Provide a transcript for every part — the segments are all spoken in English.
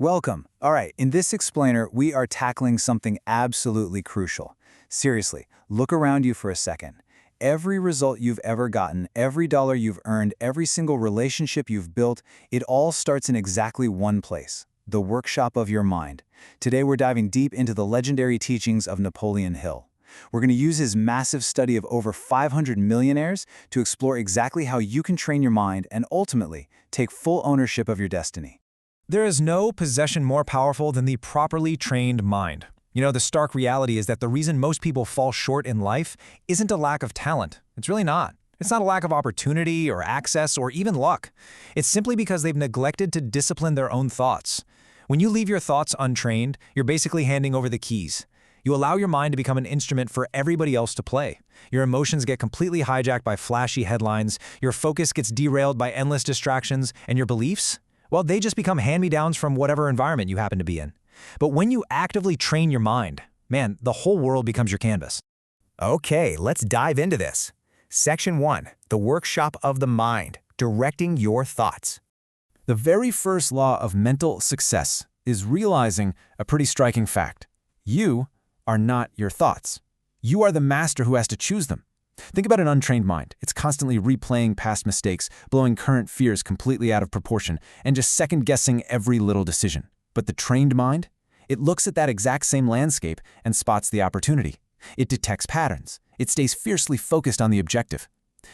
Welcome. All right, in this explainer, we are tackling something absolutely crucial. Seriously, look around you for a second. Every result you've ever gotten, every dollar you've earned, every single relationship you've built, it all starts in exactly one place, the workshop of your mind. Today we're diving deep into the legendary teachings of Napoleon Hill. We're going to use his massive study of over 500 millionaires to explore exactly how you can train your mind and ultimately take full ownership of your destiny. There is no possession more powerful than the properly trained mind. The stark reality is that the reason most people fall short in life isn't a lack of talent. It's really not. It's not a lack of opportunity or access or even luck. It's simply because they've neglected to discipline their own thoughts. When you leave your thoughts untrained, you're basically handing over the keys. You allow your mind to become an instrument for everybody else to play. Your emotions get completely hijacked by flashy headlines, your focus gets derailed by endless distractions, and your beliefs? Well, they just become hand-me-downs from whatever environment you happen to be in. But when you actively train your mind, man, the whole world becomes your canvas. Okay, let's dive into this. Section 1, the workshop of the mind, directing your thoughts. The very first law of mental success is realizing a pretty striking fact. You are not your thoughts. You are the master who has to choose them. Think about an untrained mind. It's constantly replaying past mistakes, blowing current fears completely out of proportion, and just second-guessing every little decision. But the trained mind? It looks at that exact same landscape and spots the opportunity. It detects patterns. It stays fiercely focused on the objective.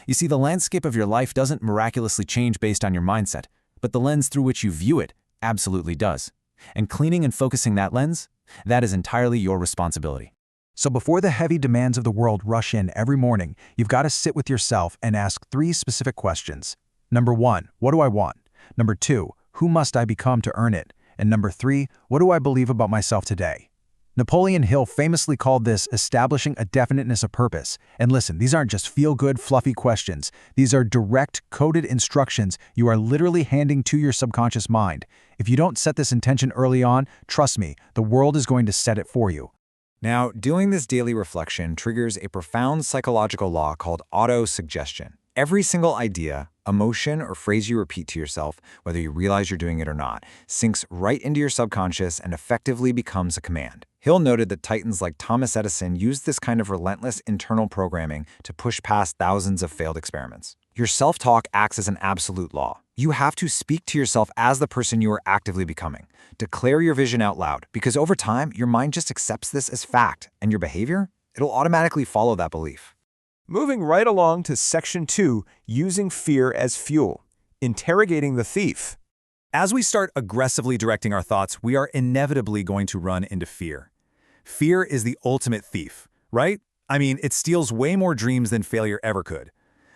You see, the landscape of your life doesn't miraculously change based on your mindset, but the lens through which you view it absolutely does. And cleaning and focusing that lens, that is entirely your responsibility. So before the heavy demands of the world rush in every morning, you've got to sit with yourself and ask 3 specific questions. Number 1, what do I want? Number 2, who must I become to earn it? And number 3, what do I believe about myself today? Napoleon Hill famously called this establishing a definiteness of purpose. And listen, these aren't just feel-good, fluffy questions. These are direct, coded instructions you are literally handing to your subconscious mind. If you don't set this intention early on, trust me, the world is going to set it for you. Now, doing this daily reflection triggers a profound psychological law called auto-suggestion. Every single idea, emotion, or phrase you repeat to yourself, whether you realize you're doing it or not, sinks right into your subconscious and effectively becomes a command. Hill noted that titans like Thomas Edison used this kind of relentless internal programming to push past thousands of failed experiments. Your self-talk acts as an absolute law. You have to speak to yourself as the person you are actively becoming. Declare your vision out loud, because over time, your mind just accepts this as fact, and your behavior, it'll automatically follow that belief. Moving right along to Section 2, using fear as fuel. Interrogating the thief. As we start aggressively directing our thoughts, we are inevitably going to run into fear. Fear is the ultimate thief, right? I mean, it steals way more dreams than failure ever could.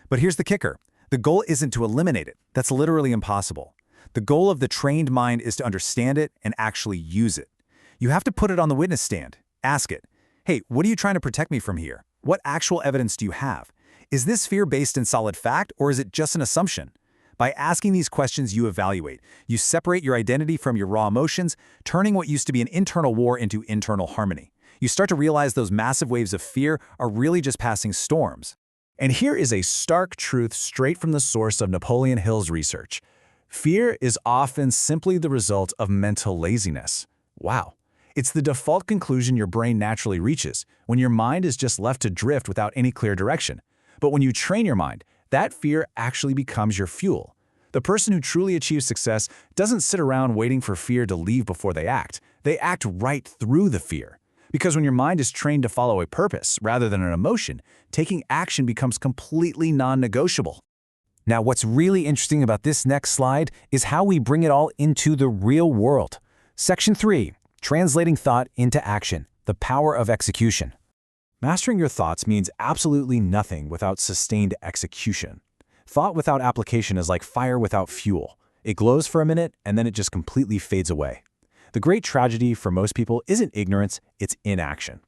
But here's the kicker. The goal isn't to eliminate it. That's literally impossible. The goal of the trained mind is to understand it and actually use it. You have to put it on the witness stand. Ask it, hey, what are you trying to protect me from here? What actual evidence do you have? Is this fear based in solid fact, or is it just an assumption? By asking these questions, you evaluate. You separate your identity from your raw emotions, turning what used to be an internal war into internal harmony. You start to realize those massive waves of fear are really just passing storms. And here is a stark truth straight from the source of Napoleon Hill's research. Fear is often simply the result of mental laziness. Wow. It's the default conclusion your brain naturally reaches when your mind is just left to drift without any clear direction. But when you train your mind, that fear actually becomes your fuel. The person who truly achieves success doesn't sit around waiting for fear to leave before they act. They act right through the fear. Because when your mind is trained to follow a purpose rather than an emotion, taking action becomes completely non-negotiable. Now, what's really interesting about this next slide is how we bring it all into the real world. Section 3, translating thought into action, the power of execution. Mastering your thoughts means absolutely nothing without sustained execution. Thought without application is like fire without fuel. It glows for a minute, and then it just completely fades away. The great tragedy for most people isn't ignorance, it's inaction.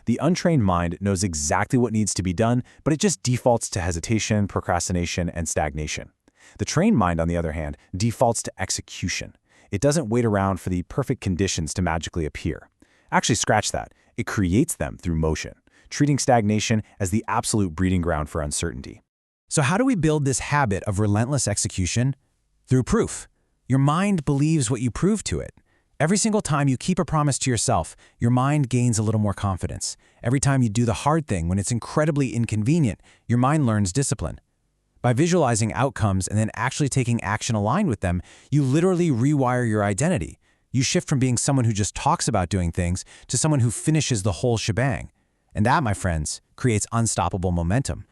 The untrained mind knows exactly what needs to be done, but it just defaults to hesitation, procrastination, and stagnation. The trained mind, on the other hand, defaults to execution. It doesn't wait around for the perfect conditions to magically appear. Actually, scratch that. It creates them through motion, treating stagnation as the absolute breeding ground for uncertainty. So how do we build this habit of relentless execution? Through proof. Your mind believes what you prove to it. Every single time you keep a promise to yourself, your mind gains a little more confidence. Every time you do the hard thing when it's incredibly inconvenient, your mind learns discipline. By visualizing outcomes and then actually taking action aligned with them, you literally rewire your identity. You shift from being someone who just talks about doing things to someone who finishes the whole shebang. And that, my friends, creates unstoppable momentum.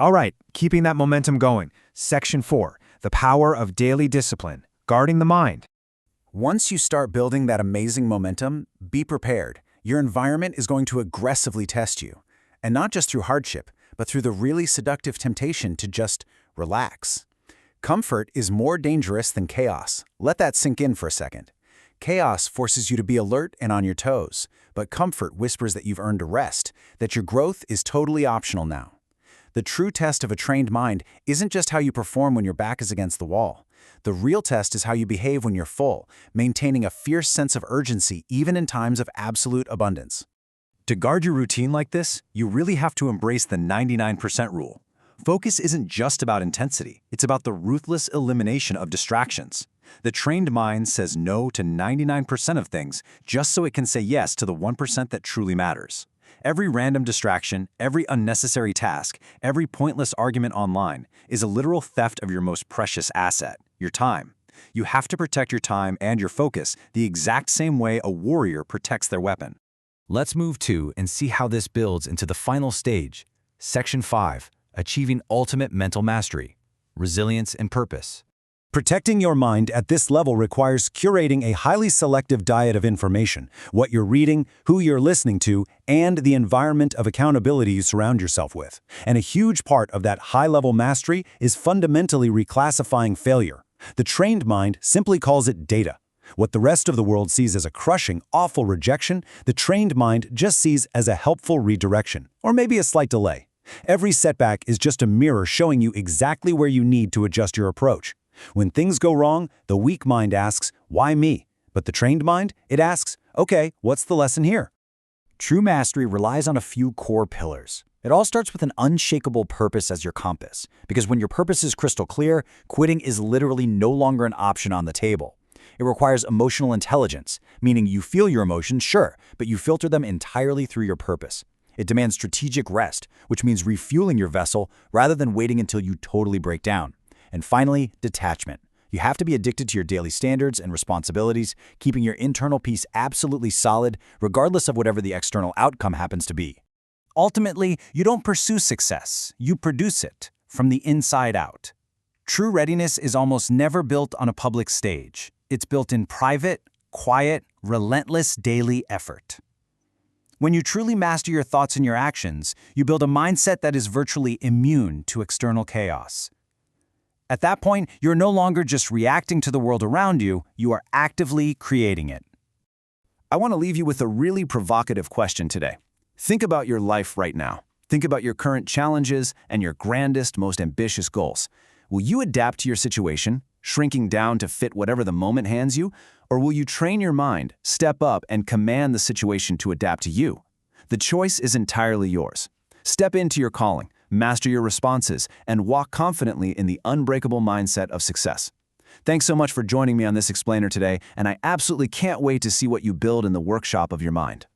All right, keeping that momentum going. Section 4, the power of daily discipline, guarding the mind. Once you start building that amazing momentum, be prepared. Your environment is going to aggressively test you. And not just through hardship, but through the really seductive temptation to just relax. Comfort is more dangerous than chaos. Let that sink in for a second. Chaos forces you to be alert and on your toes, but comfort whispers that you've earned a rest, that your growth is totally optional now. The true test of a trained mind isn't just how you perform when your back is against the wall. The real test is how you behave when you're full, maintaining a fierce sense of urgency even in times of absolute abundance. To guard your routine like this, you really have to embrace the 99% rule. Focus isn't just about intensity, it's about the ruthless elimination of distractions. The trained mind says no to 99% of things just so it can say yes to the 1% that truly matters. Every random distraction, every unnecessary task, every pointless argument online is a literal theft of your most precious asset, your time. You have to protect your time and your focus the exact same way a warrior protects their weapon. Let's move to and see how this builds into the final stage. Section 5, Achieving Ultimate Mental Mastery, Resilience and Purpose. Protecting your mind at this level requires curating a highly selective diet of information, what you're reading, who you're listening to, and the environment of accountability you surround yourself with. And a huge part of that high-level mastery is fundamentally reclassifying failure. The trained mind simply calls it data. What the rest of the world sees as a crushing, awful rejection, the trained mind just sees as a helpful redirection, or maybe a slight delay. Every setback is just a mirror showing you exactly where you need to adjust your approach. When things go wrong, the weak mind asks, why me? But the trained mind, it asks, okay, what's the lesson here? True mastery relies on a few core pillars. It all starts with an unshakable purpose as your compass, because when your purpose is crystal clear, quitting is literally no longer an option on the table. It requires emotional intelligence, meaning you feel your emotions, sure, but you filter them entirely through your purpose. It demands strategic rest, which means refueling your vessel rather than waiting until you totally break down. And finally, detachment. You have to be addicted to your daily standards and responsibilities, keeping your internal peace absolutely solid, regardless of whatever the external outcome happens to be. Ultimately, you don't pursue success, you produce it, from the inside out. True readiness is almost never built on a public stage. It's built in private, quiet, relentless daily effort. When you truly master your thoughts and your actions, you build a mindset that is virtually immune to external chaos. At that point, you're no longer just reacting to the world around you, you are actively creating it. I want to leave you with a really provocative question today. Think about your life right now. Think about your current challenges and your grandest, most ambitious goals. Will you adapt to your situation, shrinking down to fit whatever the moment hands you? Or will you train your mind, step up, and command the situation to adapt to you? The choice is entirely yours. Step into your calling, master your responses, and walk confidently in the unbreakable mindset of success. Thanks so much for joining me on this explainer today, and I absolutely can't wait to see what you build in the workshop of your mind.